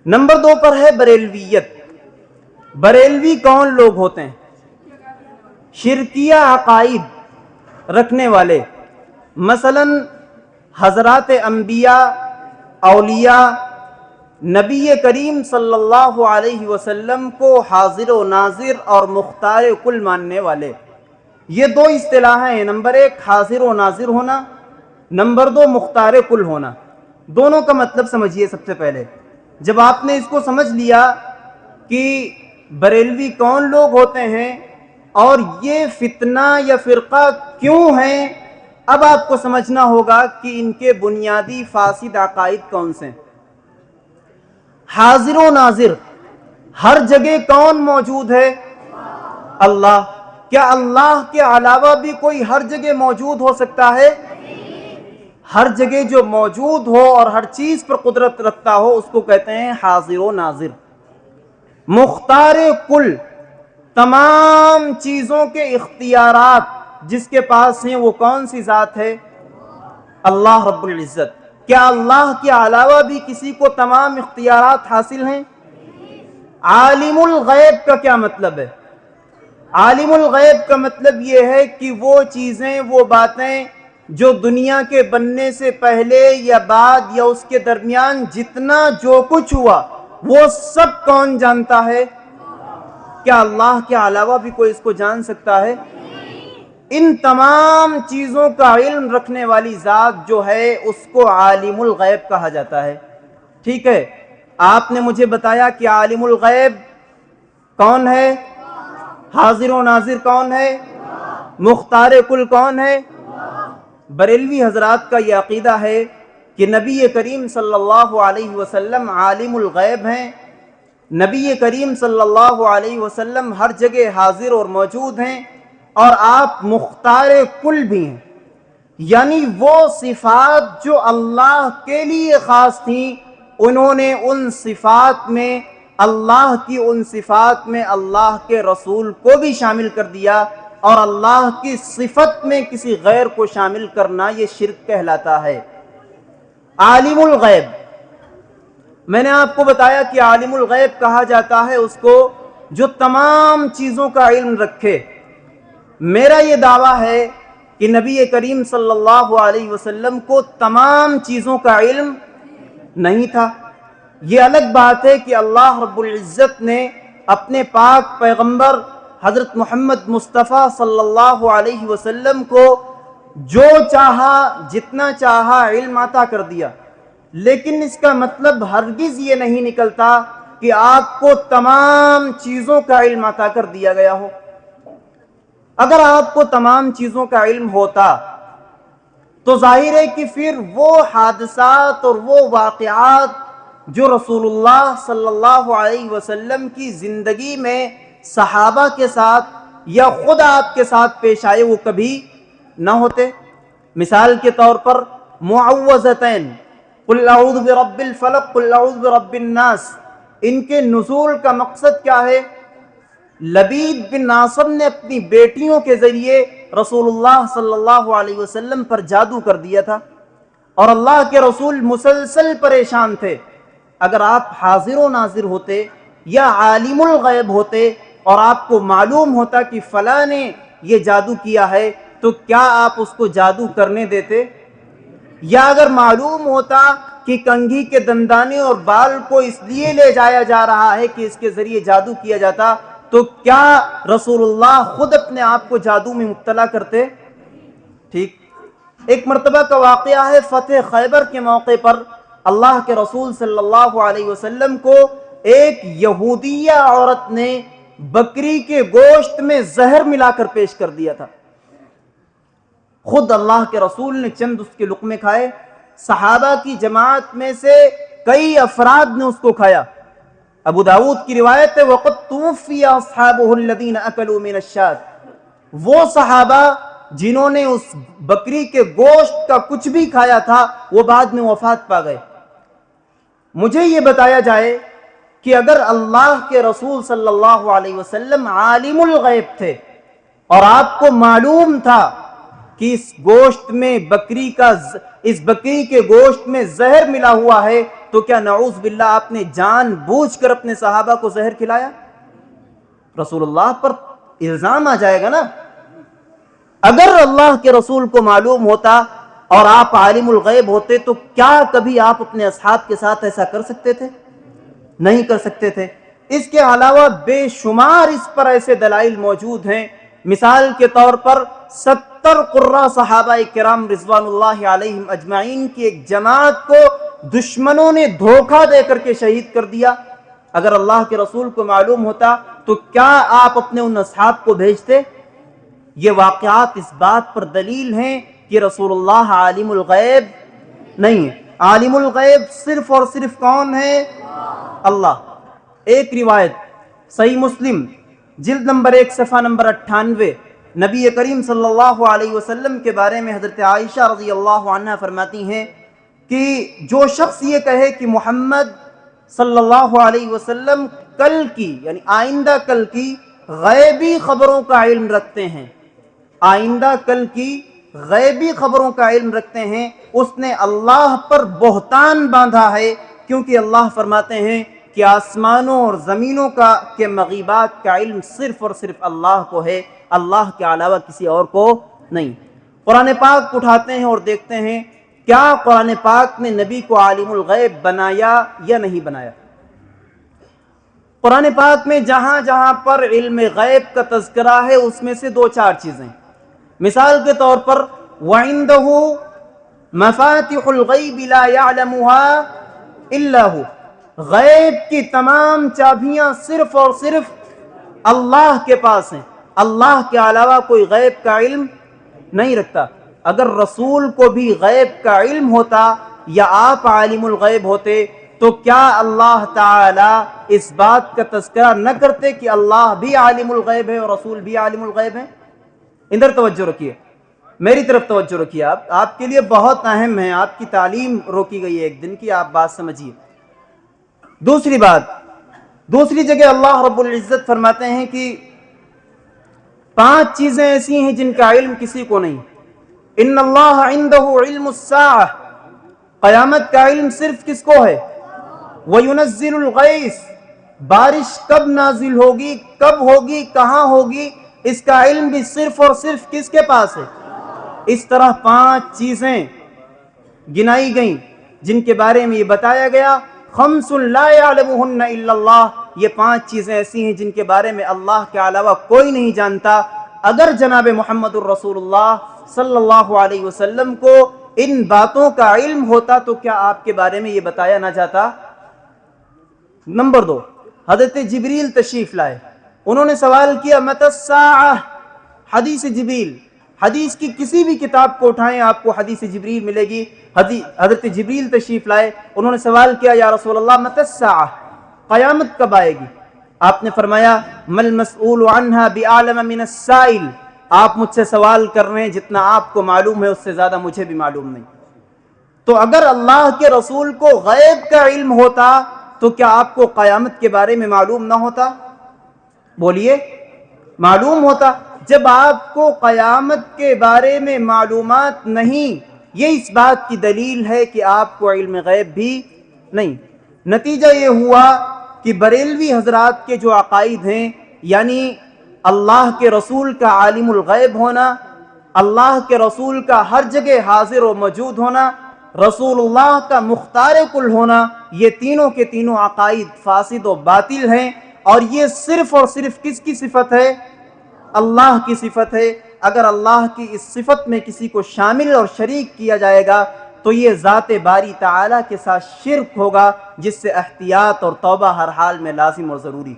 Number 2 پر ہے بریلویت۔ بریلوی کون لوگ ہوتے ہیں؟ شرکیہ عقائد رکھنے والے، مثلا حضرات انبیاء، اولیاء، نبی کریم صلی اللہ علیہ وسلم کو حاضر و ناظر اور مختار کل ماننے والے۔ یہ 2 اصطلاحیں ہیں، نمبر 1 حاضر و ناظر ہونا، نمبر 2 مختار کل ہونا۔ دونوں کا مطلب سمجھیے۔ سب سے پہلے جب آپ نے اس کو سمجھ لیا کہ بریلوی کون لوگ ہوتے ہیں اور یہ فتنہ یا فرقہ کیوں ہیں، اب آپ کو سمجھنا ہوگا کہ ان کے بنیادی فاسد عقائد کون سے ہیں۔ حاضر و ناظر، ہر جگہ کون موجود ہے؟ اللہ۔ کیا اللہ کے علاوہ بھی کوئی ہر جگہ موجود ہو سکتا ہے؟ ہر جگہ جو موجود ہو اور ہر چیز پر قدرت رکھتا ہو اس کو کہتے ہیں حاضر و ناظر۔ مختار کل، تمام چیزوں کے اختیارات جس کے پاس ہیں وہ کون سی ذات ہے؟ اللہ رب العزت۔ کیا اللہ کے علاوہ بھی کسی کو تمام اختیارات حاصل ہیں؟ عالم الغیب کا کیا مطلب ہے؟ عالم الغیب کا مطلب یہ ہے کہ وہ چیزیں، وہ باتیں جو دنیا کے بننے سے پہلے یا بعد یا اس کے درمیان جتنا جو کچھ ہوا وہ سب کون جانتا ہے؟ کیا اللہ کے علاوہ بھی کوئی اس کو جان سکتا ہے؟ ان تمام چیزوں کا علم رکھنے والی ذات جو ہے اس کو عالم الغیب کہا جاتا ہے۔ ٹھیک ہے، آپ نے مجھے بتایا کہ عالم الغیب کون ہے، حاضر و ناظر کون ہے، مختار کل کون ہے۔ بریلوی حضرات کا یہ عقیدہ ہے کہ نبی کریم صلی اللہ علیہ وسلم عالم الغیب ہیں، نبی کریم صلی اللہ علیہ وسلم ہر جگہ حاضر اور موجود ہیں، اور آپ مختار کل بھی ہیں، یعنی وہ صفات جو اللہ کے لیے خاص تھیں انہوں نے ان صفات میں، اللہ کی ان صفات میں اللہ کے رسول کو بھی شامل کر دیا، اور اللہ کی صفت میں کسی غیر کو شامل کرنا یہ شرک کہلاتا ہے۔ عالم الغیب، میں نے آپ کو بتایا کہ عالم الغیب کہا جاتا ہے اس کو جو تمام چیزوں کا علم رکھے۔ میرا یہ دعویٰ ہے کہ نبی کریم صلی اللہ علیہ وسلم کو تمام چیزوں کا علم نہیں تھا۔ یہ الگ بات ہے کہ اللہ رب العزت نے اپنے پاک پیغمبر حضرت محمد مصطفیٰ صلی اللہ علیہ وسلم کو جو چاہا، جتنا چاہا علم عطا کر دیا، لیکن اس کا مطلب ہرگز یہ نہیں نکلتا کہ آپ کو تمام چیزوں کا علم عطا کر دیا گیا ہو۔ اگر آپ کو تمام چیزوں کا علم ہوتا تو ظاہر ہے کہ پھر وہ حادثات اور وہ واقعات جو رسول اللہ صلی اللہ علیہ وسلم کی زندگی میں صحابہ کے ساتھ یا خود آپ کے ساتھ پیش آئے وہ کبھی نہ ہوتے۔ مثال کے طور پر معوذتین، قل اعوذ برب الفلق، قل اعوذ برب الناس، ان کے نزول کا مقصد کیا ہے؟ لبید بن ناصر نے اپنی بیٹیوں کے ذریعے رسول اللہ صلی اللہ علیہ وسلم پر جادو کر دیا تھا، اور اللہ کے رسول مسلسل پریشان تھے۔ اگر آپ حاضر و ناظر ہوتے یا عالم الغیب ہوتے اور آپ کو معلوم ہوتا کہ فلاں نے یہ جادو کیا ہے تو کیا آپ اس کو جادو کرنے دیتے؟ یا اگر معلوم ہوتا کہ کنگھی کے دندانے اور بال کو اس لیے لے جایا جا رہا ہے کہ اس کے ذریعے جادو کیا جاتا تو کیا رسول اللہ خود اپنے آپ کو جادو میں مبتلا کرتے؟ ٹھیک، ایک مرتبہ کا واقعہ ہے، فتح خیبر کے موقع پر اللہ کے رسول صلی اللہ علیہ وسلم کو ایک یہودیہ عورت نے بکری کے گوشت میں زہر ملا کر پیش کر دیا تھا۔ خود اللہ کے رسول نے چند اس کے لقمے کھائے، صحابہ کی جماعت میں سے کئی افراد نے اس کو کھایا۔ ابو داؤد کی روایت ہے وَقَدْ تُوفِّيَ أَصْحَابُهُ الَّذِينَ أَكَلُوا مِنَ الشَّاةِ، وہ صحابہ جنہوں نے اس بکری کے گوشت کا کچھ بھی کھایا تھا وہ بعد میں وفات پا گئے۔ مجھے یہ بتایا جائے کہ اگر اللہ کے رسول صلی اللہ علیہ وسلم عالم الغیب تھے اور آپ کو معلوم تھا کہ اس بکری کے گوشت میں زہر ملا ہوا ہے تو کیا نعوذ باللہ آپ نے جان بوجھ کر اپنے صحابہ کو زہر کھلایا؟ رسول اللہ پر الزام آ جائے گا نا۔ اگر اللہ کے رسول کو معلوم ہوتا اور آپ عالم الغیب ہوتے تو کیا کبھی آپ اپنے اصحاب کے ساتھ ایسا کر سکتے تھے؟ نہیں کر سکتے تھے۔ اس کے علاوہ بے شمار اس پر ایسے دلائل موجود ہیں۔ مثال کے طور پر 70 قرہ صحابہ کرام رضوان اللہ علیہم اجمعین کی ایک جماعت کو دشمنوں نے دھوکہ دے کر کے شہید کر دیا۔ اگر اللہ کے رسول کو معلوم ہوتا تو کیا آپ اپنے ان اصحاب کو بھیجتے؟ یہ واقعات اس بات پر دلیل ہیں کہ رسول اللہ عالم الغیب نہیں ہے۔ عالم الغیب صرف اور صرف کون ہے؟ اللہ۔ ایک روایت صحیح مسلم جلد نمبر 1 صفحہ نمبر 98، نبی کریم صلی اللہ علیہ وسلم کے بارے میں حضرت عائشہ رضی اللہ عنہا فرماتی ہیں کہ جو شخص یہ کہے کہ محمد صلی اللہ علیہ وسلم کل کی یعنی آئندہ کل کی غیبی خبروں کا علم رکھتے ہیں، آئندہ کل کی غیبی خبروں کا علم رکھتے ہیں، اس نے اللہ پر بہتان باندھا ہے، کیونکہ اللہ فرماتے ہیں کہ آسمانوں اور زمینوں کے مغیبات کا علم صرف اور صرف اللہ کو ہے، اللہ کے علاوہ کسی اور کو نہیں۔ قرآن پاک اٹھاتے ہیں اور دیکھتے ہیں کیا قرآن پاک نے نبی کو عالم الغیب بنایا یا نہیں بنایا۔ قرآن پاک میں جہاں جہاں پر علم غیب کا تذکرہ ہے اس میں سے 2-4 چیزیں، مثال کے طور پر وَعِندَهُ مَفَاتِحُ الْغَيْبِ لَا يَعْلَمُهَا إِلَّا هُ، غیب کی تمام چابیاں صرف اور صرف اللہ کے پاس ہیں، اللہ کے علاوہ کوئی غیب کا علم نہیں رکھتا۔ اگر رسول کو بھی غیب کا علم ہوتا یا آپ عالم الغیب ہوتے تو کیا اللہ تعالی اس بات کا تذکرہ نہ کرتے کہ اللہ بھی عالم الغیب ہے اور رسول بھی عالم الغیب ہے؟ ادھر توجہ رکھیے، میری طرف توجہ رکھیے، آپ کے لیے بہت اہم ہے، آپ کی تعلیم روکی گئی ہے ایک دن کی، آپ بات سمجھیے۔ دوسری بات، دوسری جگہ اللہ رب العزت فرماتے ہیں کہ 5 چیزیں ایسی ہیں جن کا علم کسی کو نہیں۔ ان اللہ عندہ علم الساعہ، قیامت کا علم صرف کس کو ہے؟ وَيُنَزِّلُ الْغَيْثَ، بارش کب نازل ہوگی، کب ہوگی، کہاں ہوگی، اس کا علم بھی صرف اور صرف کس کے پاس ہے؟ اس طرح 5 چیزیں گنائی گئیں جن کے بارے میں یہ بتایا گیا خمس لا يعلمهن الا اللہ، یہ 5 چیزیں ایسی ہیں جن کے بارے میں اللہ کے علاوہ کوئی نہیں جانتا۔ اگر جناب محمد الرسول اللہ صلی اللہ علیہ وسلم کو ان باتوں کا علم ہوتا تو کیا آپ کے بارے میں یہ بتایا نہ جاتا؟ نمبر 2، حضرت جبریل تشریف لائے، انہوں نے سوال کیا متی الساعہ، حدیث جبریل، حدیث کی کسی بھی کتاب کو اٹھائیں آپ کو حدیث جبریل ملے گی۔ حضرت جبریل تشریف لائے، انہوں نے سوال کیا یا رسول اللہ متی الساعہ، قیامت کب آئے گی؟ آپ نے فرمایا ما المسئول عنہا بعالم من السائل، آپ مجھ سے سوال کر رہے ہیں جتنا آپ کو معلوم ہے اس سے زیادہ مجھے بھی معلوم نہیں۔ تو اگر اللہ کے رسول کو غیب کا علم ہوتا تو کیا آپ کو قیامت کے بارے میں معلوم نہ ہوتا؟ بولیے، معلوم ہوتا۔ جب آپ کو قیامت کے بارے میں معلومات نہیں، یہ اس بات کی دلیل ہے کہ آپ کو علم غیب بھی نہیں۔ نتیجہ یہ ہوا کہ بریلوی حضرات کے جو عقائد ہیں، یعنی اللہ کے رسول کا عالم الغیب ہونا، اللہ کے رسول کا ہر جگہ حاضر و موجود ہونا، رسول اللہ کا مختار کل ہونا، یہ تینوں کے تینوں عقائد فاسد و باطل ہیں، اور یہ صرف اور صرف کس کی صفت ہے؟ اللہ کی صفت ہے۔ اگر اللہ کی اس صفت میں کسی کو شامل اور شریک کیا جائے گا تو یہ ذات باری تعالیٰ کے ساتھ شرک ہوگا، جس سے احتیاط اور توبہ ہر حال میں لازم اور ضروری۔